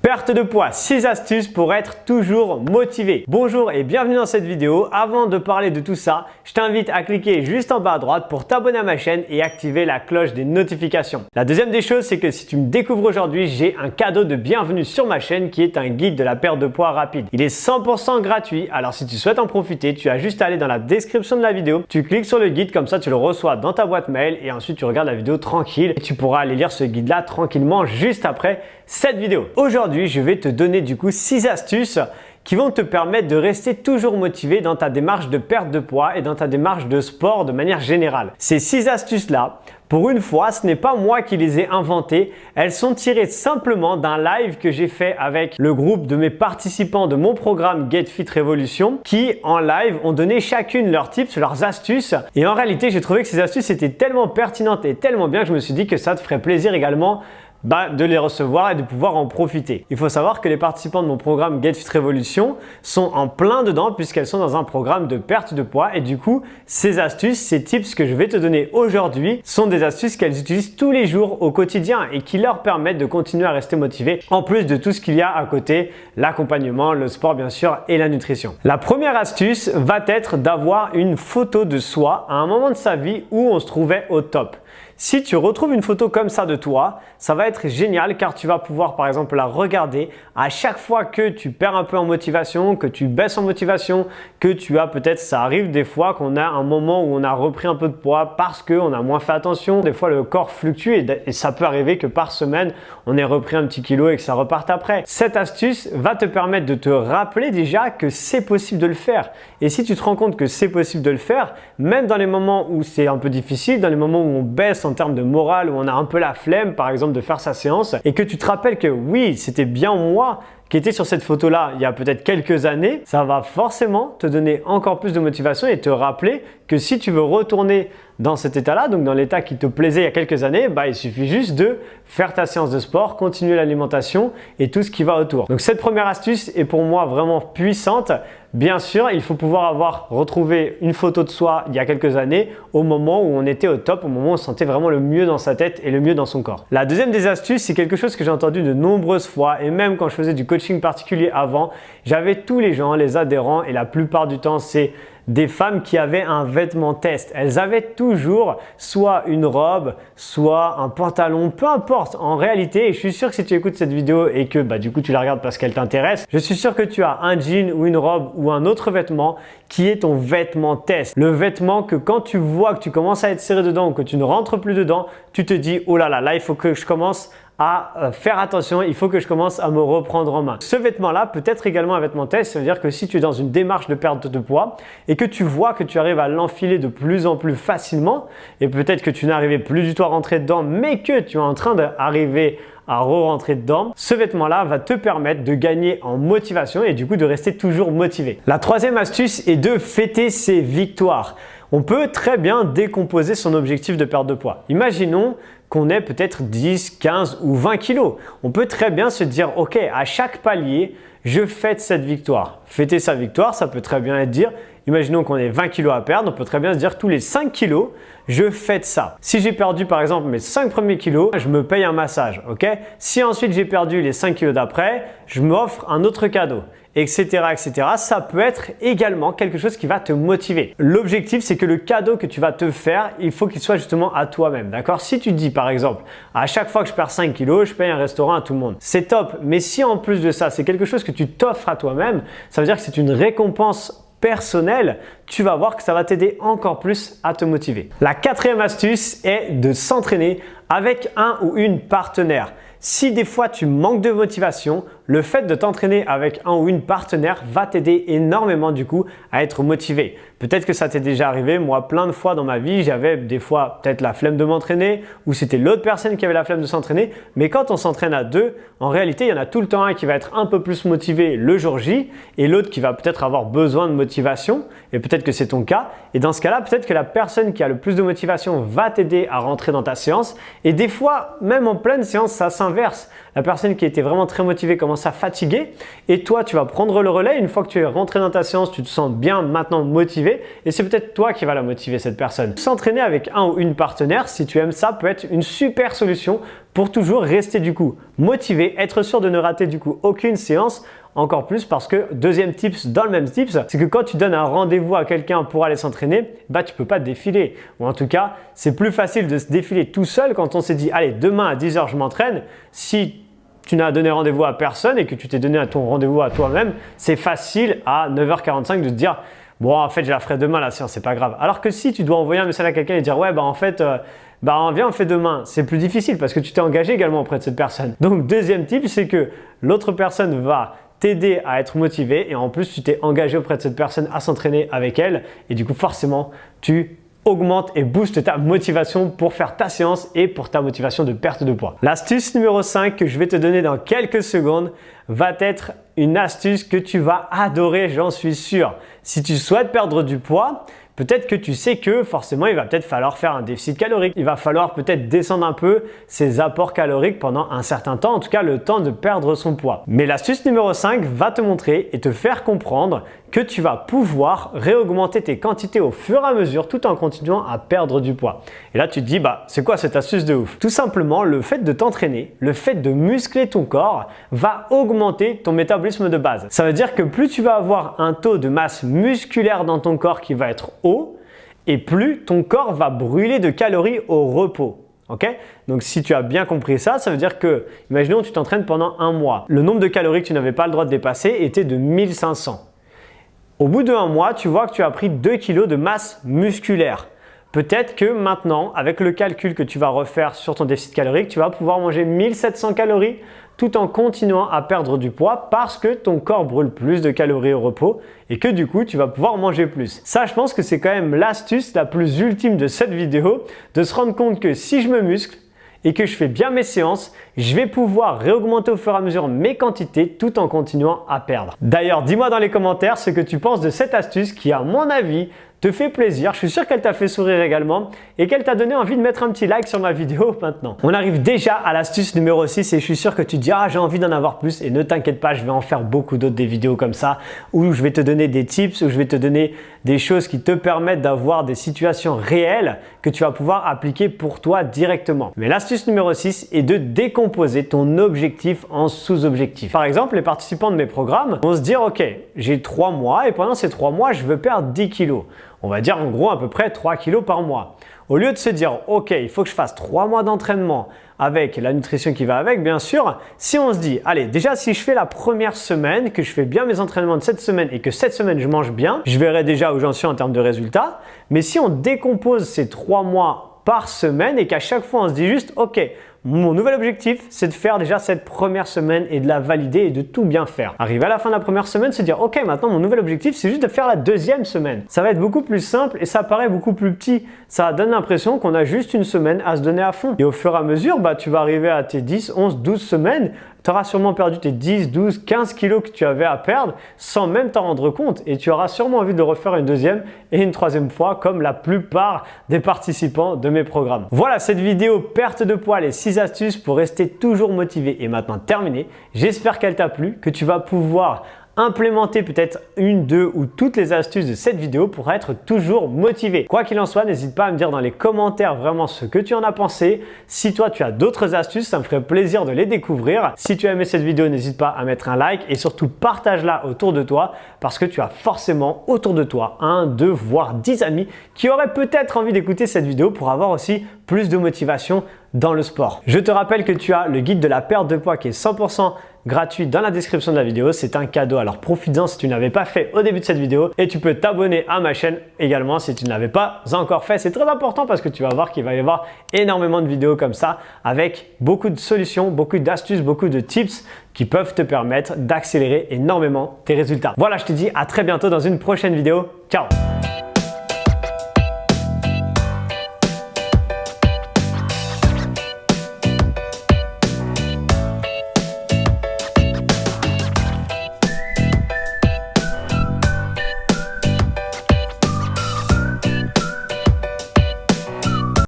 Perte de poids, 6 astuces pour être toujours motivé. Bonjour et bienvenue dans cette vidéo. Avant de parler de tout ça, je t'invite à cliquer juste en bas à droite pour t'abonner à ma chaîne et activer la cloche des notifications. La deuxième des choses, c'est que si tu me découvres aujourd'hui, j'ai un cadeau de bienvenue sur ma chaîne qui est un guide de la perte de poids rapide. Il est 100% gratuit, alors si tu souhaites en profiter, tu as juste à aller dans la description de la vidéo, tu cliques sur le guide, comme ça tu le reçois dans ta boîte mail et ensuite tu regardes la vidéo tranquille et tu pourras aller lire ce guide-là tranquillement juste après cette vidéo. Aujourd'hui, je vais te donner du coup 6 astuces qui vont te permettre de rester toujours motivé dans ta démarche de perte de poids et dans ta démarche de sport de manière générale. Ces 6 astuces-là, pour une fois, ce n'est pas moi qui les ai inventées. Elles sont tirées simplement d'un live que j'ai fait avec le groupe de mes participants de mon programme Get Fit Revolution qui, en live, ont donné chacune leurs tips, leurs astuces. Et en réalité, j'ai trouvé que ces astuces étaient tellement pertinentes et tellement bien que je me suis dit que ça te ferait plaisir également de les recevoir et de pouvoir en profiter. Il faut savoir que les participants de mon programme Get Fit Revolution sont en plein dedans puisqu'elles sont dans un programme de perte de poids et du coup, ces astuces, ces tips que je vais te donner aujourd'hui sont des astuces qu'elles utilisent tous les jours au quotidien et qui leur permettent de continuer à rester motivées en plus de tout ce qu'il y a à côté, l'accompagnement, le sport bien sûr et la nutrition. La première astuce va être d'avoir une photo de soi à un moment de sa vie où on se trouvait au top. Si tu retrouves une photo comme ça de toi, ça va être génial car tu vas pouvoir par exemple la regarder à chaque fois que tu perds un peu en motivation, que tu baisses en motivation, que tu as peut-être, ça arrive des fois qu'on a un moment où on a repris un peu de poids parce qu'on a moins fait attention. Des fois le corps fluctue et ça peut arriver que par semaine, on ait repris un petit kilo et que ça reparte après. Cette astuce va te permettre de te rappeler déjà que c'est possible de le faire. Et si tu te rends compte que c'est possible de le faire, même dans les moments où c'est un peu difficile, dans les moments où on baisse en termes de morale, où on a un peu la flemme par exemple de faire sa séance et que tu te rappelles que oui, c'était bien moi qui était sur cette photo-là il y a peut-être quelques années, ça va forcément te donner encore plus de motivation et te rappeler que si tu veux retourner dans cet état-là, donc dans l'état qui te plaisait il y a quelques années, il suffit juste de faire ta séance de sport, continuer l'alimentation et tout ce qui va autour. Donc cette première astuce est pour moi vraiment puissante. Bien sûr, il faut pouvoir avoir retrouvé une photo de soi il y a quelques années au moment où on était au top, au moment où on se sentait vraiment le mieux dans sa tête et le mieux dans son corps. La deuxième des astuces, c'est quelque chose que j'ai entendu de nombreuses fois et même quand je faisais du coaching particulier avant, j'avais tous les gens, les adhérents et la plupart du temps, c'est des femmes qui avaient un vêtement test. Elles avaient toujours soit une robe, soit un pantalon, peu importe en réalité. Et je suis sûr que si tu écoutes cette vidéo et que du coup tu la regardes parce qu'elle t'intéresse, je suis sûr que tu as un jean ou une robe ou un autre vêtement qui est ton vêtement test. Le vêtement que quand tu vois que tu commences à être serré dedans ou que tu ne rentres plus dedans, tu te dis oh là là, là il faut que je commence à faire attention, il faut que je commence à me reprendre en main. Ce vêtement-là peut être également un vêtement test, ça veut dire que si tu es dans une démarche de perte de poids et que tu vois que tu arrives à l'enfiler de plus en plus facilement et peut-être que tu n'arrivais plus du tout à rentrer dedans mais que tu es en train d'arriver à re-rentrer dedans, ce vêtement-là va te permettre de gagner en motivation et du coup de rester toujours motivé. La troisième astuce est de fêter ses victoires. On peut très bien décomposer son objectif de perte de poids. Imaginons qu'on ait peut-être 10, 15 ou 20 kilos. On peut très bien se dire, ok, à chaque palier, je fête cette victoire. Fêter sa victoire, ça peut très bien être dire, imaginons qu'on ait 20 kilos à perdre, on peut très bien se dire tous les 5 kilos, je fête ça. Si j'ai perdu par exemple mes 5 premiers kilos, je me paye un massage, ok? Si ensuite j'ai perdu les 5 kilos d'après, je m'offre un autre cadeau. Etc., etc. Ça peut être également quelque chose qui va te motiver. L'objectif, c'est que le cadeau que tu vas te faire, il faut qu'il soit justement à toi-même. D'accord? Si tu dis par exemple, à chaque fois que je perds 5 kilos, je paye un restaurant à tout le monde. C'est top. Mais si en plus de ça, c'est quelque chose que tu t'offres à toi-même, ça veut dire que c'est une récompense personnelle, tu vas voir que ça va t'aider encore plus à te motiver. La quatrième astuce est de s'entraîner avec un ou une partenaire. Si des fois tu manques de motivation, le fait de t'entraîner avec un ou une partenaire va t'aider énormément du coup à être motivé. Peut-être que ça t'est déjà arrivé, moi plein de fois dans ma vie, j'avais des fois peut-être la flemme de m'entraîner ou c'était l'autre personne qui avait la flemme de s'entraîner. Mais quand on s'entraîne à deux, en réalité il y en a tout le temps un qui va être un peu plus motivé le jour J et l'autre qui va peut-être avoir besoin de motivation et peut-être que c'est ton cas. Et dans ce cas-là, peut-être que la personne qui a le plus de motivation va t'aider à rentrer dans ta séance et des fois, même en pleine séance, ça s'inverse. La personne qui était vraiment très motivée commence commence à fatiguer et toi, tu vas prendre le relais. Une fois que tu es rentré dans ta séance, tu te sens bien maintenant motivé et c'est peut-être toi qui vas la motiver, cette personne. S'entraîner avec un ou une partenaire, si tu aimes ça, peut être une super solution pour toujours rester du coup motivé, être sûr de ne rater du coup aucune séance. Encore plus parce que deuxième tips dans le même tips, c'est que quand tu donnes un rendez-vous à quelqu'un pour aller s'entraîner, bah tu peux pas te défiler. Ou en tout cas, c'est plus facile de se défiler tout seul quand on s'est dit allez, demain à 10 h je m'entraîne. Si tu n'as donné rendez-vous à personne et que tu t'es donné ton rendez-vous à toi-même, c'est facile à 9 h 45 de te dire bon, en fait, je la ferai demain la séance, c'est pas grave. Alors que si tu dois envoyer un message à quelqu'un et dire ouais, bah en fait, viens, on fait demain, c'est plus difficile parce que tu t'es engagé également auprès de cette personne. Donc, deuxième tip, c'est que l'autre personne va t'aider à être motivé et en plus, tu t'es engagé auprès de cette personne à s'entraîner avec elle et du coup, forcément, tu augmente et booste ta motivation pour faire ta séance et pour ta motivation de perte de poids. L'astuce numéro 5 que je vais te donner dans quelques secondes va être une astuce que tu vas adorer, j'en suis sûr. Si tu souhaites perdre du poids, peut-être que tu sais que forcément, il va peut-être falloir faire un déficit calorique. Il va falloir peut-être descendre un peu ses apports caloriques pendant un certain temps, en tout cas le temps de perdre son poids. Mais l'astuce numéro 5 va te montrer et te faire comprendre que tu vas pouvoir réaugmenter tes quantités au fur et à mesure tout en continuant à perdre du poids. Et là, tu te dis, c'est quoi cette astuce de ouf? Tout simplement, le fait de t'entraîner, le fait de muscler ton corps va augmenter ton métabolisme de base. Ça veut dire que plus tu vas avoir un taux de masse musculaire dans ton corps qui va être haut, et plus ton corps va brûler de calories au repos. Okay? Donc si tu as bien compris ça, ça veut dire que, imaginons que tu t'entraînes pendant un mois. Le nombre de calories que tu n'avais pas le droit de dépasser était de 1500. Au bout de un mois, tu vois que tu as pris 2 kg de masse musculaire. Peut-être que maintenant, avec le calcul que tu vas refaire sur ton déficit calorique, tu vas pouvoir manger 1700 calories tout en continuant à perdre du poids parce que ton corps brûle plus de calories au repos et que du coup, tu vas pouvoir manger plus. Ça, je pense que c'est quand même l'astuce la plus ultime de cette vidéo, de se rendre compte que si je me muscle et que je fais bien mes séances, je vais pouvoir réaugmenter au fur et à mesure mes quantités tout en continuant à perdre. D'ailleurs, dis-moi dans les commentaires ce que tu penses de cette astuce qui, à mon avis, te fait plaisir. Je suis sûr qu'elle t'a fait sourire également et qu'elle t'a donné envie de mettre un petit like sur ma vidéo maintenant. On arrive déjà à l'astuce numéro 6 et je suis sûr que tu te dis j'ai envie d'en avoir plus et ne t'inquiète pas, je vais en faire beaucoup d'autres des vidéos comme ça où je vais te donner des tips, où je vais te donner des choses qui te permettent d'avoir des situations réelles que tu vas pouvoir appliquer pour toi directement. Mais l'astuce numéro 6 est de décomposer ton objectif en sous-objectifs. Par exemple, les participants de mes programmes vont se dire ok, j'ai 3 mois et pendant ces 3 mois, je veux perdre 10 kilos. On va dire en gros à peu près 3 kilos par mois. Au lieu de se dire ok, il faut que je fasse 3 mois d'entraînement avec la nutrition qui va avec, bien sûr, si on se dit allez, déjà si je fais la première semaine, que je fais bien mes entraînements de cette semaine et que cette semaine je mange bien, je verrai déjà où j'en suis en termes de résultats. Mais si on décompose ces 3 mois par semaine et qu'à chaque fois on se dit juste ok, mon nouvel objectif, c'est de faire déjà cette première semaine et de la valider et de tout bien faire. Arriver à la fin de la première semaine, se dire ok, maintenant mon nouvel objectif, c'est juste de faire la deuxième semaine. Ça va être beaucoup plus simple et ça paraît beaucoup plus petit. Ça donne l'impression qu'on a juste une semaine à se donner à fond. Et au fur et à mesure, tu vas arriver à tes 10, 11, 12 semaines. Tu auras sûrement perdu tes 10, 12, 15 kilos que tu avais à perdre sans même t'en rendre compte. Et tu auras sûrement envie de refaire une deuxième et une troisième fois comme la plupart des participants de mes programmes. Voilà, cette vidéo perte de poids, les 6 astuces pour rester toujours motivé est maintenant terminée. J'espère qu'elle t'a plu, que tu vas pouvoir implémenter peut-être une, deux ou toutes les astuces de cette vidéo pour être toujours motivé. Quoi qu'il en soit, n'hésite pas à me dire dans les commentaires vraiment ce que tu en as pensé. Si toi tu as d'autres astuces, ça me ferait plaisir de les découvrir. Si tu as aimé cette vidéo, n'hésite pas à mettre un like et surtout partage-la autour de toi parce que tu as forcément autour de toi 1, 2, voire 10 amis qui auraient peut-être envie d'écouter cette vidéo pour avoir aussi plus de motivation dans le sport. Je te rappelle que tu as le guide de la perte de poids qui est 100% gratuit dans la description de la vidéo. C'est un cadeau, alors profite-en si tu ne l'avais pas fait au début de cette vidéo et tu peux t'abonner à ma chaîne également si tu ne l'avais pas encore fait. C'est très important parce que tu vas voir qu'il va y avoir énormément de vidéos comme ça avec beaucoup de solutions, beaucoup d'astuces, beaucoup de tips qui peuvent te permettre d'accélérer énormément tes résultats. Voilà, je te dis à très bientôt dans une prochaine vidéo. Ciao!